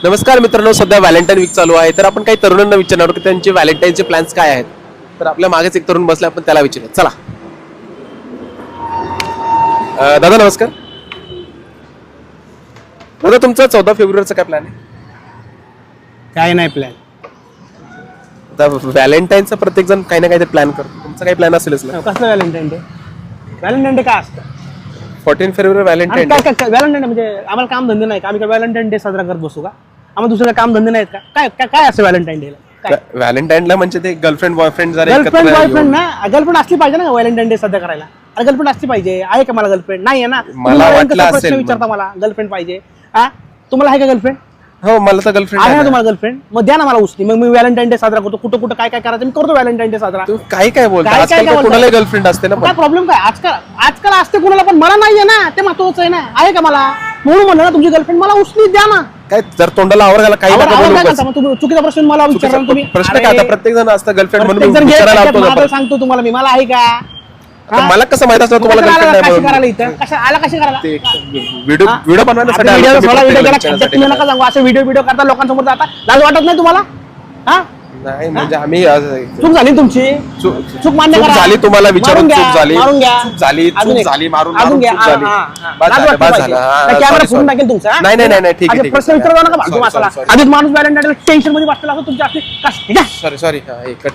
नमस्कार मित्रांनो, सध्या व्हॅलेंटाईन वीक चालू आहे. तर आपण काही तरुणांना विचारणार आहोत की त्यांचे व्हॅलेंटाईनचे प्लॅन्स काय आहेत. तर आपल्या मागेच एक तरुण बसला, आपण त्याला विचारूया. चला. दादा नमस्कार. दादा तुमचा 14 फेब्रुवारीचा काय प्लॅन आहे? काय नाही प्लॅन. आता व्हॅलेंटाईनचा प्रत्येक जण काही ना काही प्लॅन करतो. तुमचा काही प्लॅन असेलच ना? कसलं व्हॅलेंटाईन डे? व्हॅलेंटाईन डे काय असतं? 14 फेब्रुवारी व्हॅलेंटाईन. काय काय व्हॅलेंटाईन म्हणजे आम्हाला काम धंदे नाही का? आम्ही काय व्हॅलेंटाईन डे साजरा करत बसू का? आम्हाला दुसरं काम धंदे नाहीत का? काय काय काय असं व्हॅलेंटाईन डेला? व्हॅलेंटाईनला म्हणजे ते गर्लफ्रेंड बॉयफ्रेंड जरा गर्लफ्रेंड बॉयफ्रेंड ना, गर्लफ्रेंड असली पाहिजे ना व्हॅलेंटाईन डे साजरा करायला. अरे गर्लफ्रेंड असली पाहिजे. आहे का मला गर्लफ्रेंड? नाही आहे ना. मला वाटलं प्रश्न असेल. विचारता मला गर्लफ्रेंड पाहिजे. हा तुम्हाला आहे का गर्लफ्रेंड? हो, मला तर गर्लफ्रेंड आहे ना तुम्हाला गर्लफ्रेंड? मग द्या ना मला उचली. मग मी व्हॅलेंटाईन डे साजरा करतो. कुठं कुठं काय काय करायचं मी करतो व्हॅलेंटाईन डे साजरा. तू काय काय बोलतो? काय काय आजकाल बोलतो? कोणाला गर्लफ्रेंड असते ना. काय प्रॉब्लेम काय? आजकाल असते कुणाला, पण मला नाहीये ना. ते महत्वाचं आहे ना. आहे का मला? म्हणून म्हणलं ना तुमची गर्लफ्रेंड मला उचली द्या ना. काय जर तोंडाला आवर घाला काही नका बोलू काय बस. करता मग तुम्ही? चुकीचा प्रश्न मला विचारला ना तुम्ही. प्रश्न काय? आता प्रत्येक जण असतं गर्लफ्रेंड म्हणून प्रत्येक जण विचारायला घे, लागतो. माझं सांगतो तुम्हाला मी. मला आहे का? आता मला कसं माहित असतं तुम्हाला गर्लफ्रेंड नाही कशी म्हणून? करायला इथं? कशा आला कशी करायला? ते व्हिडिओ बनवण्यासाठी आता आलो व्हिडिओ तुम्ही सोडा, व्हिडिओ प्रत्येकाला केला. विचारण्यासाठी तुम्ही नका सांगू. असे व्हिडिओ करता लोकांसमोर जाता. लाज वाटत नाही तुम्हाला? हा नाही म्हणजे आम्ही चूक झाली तुमची. चूक मान्य चूक करा. झाली, तुम्हाला विचारून मारून घ्या, चूक झाली. मारून घ्या. चूक झाली, अजून चूक एक. झाली, मारून अजून मारून घ्या. चूक झाली. बस लाज झालं, वाटली बस पाहिजे. झालं. हा, काय कॅमेरा sorry, फोडून sorry. टाकेल तुमचा. नाही नाही नाही ठीक आहे, आता ठीक प्रश्न आहे. विचारला नका Sorry, भागू sorry, माणसाला. sorry. आधीच माणूस व्हॅलेंटाईन टेन्शन मध्ये बसलेला असतो. तुमच्या कट सॉरी सॉरी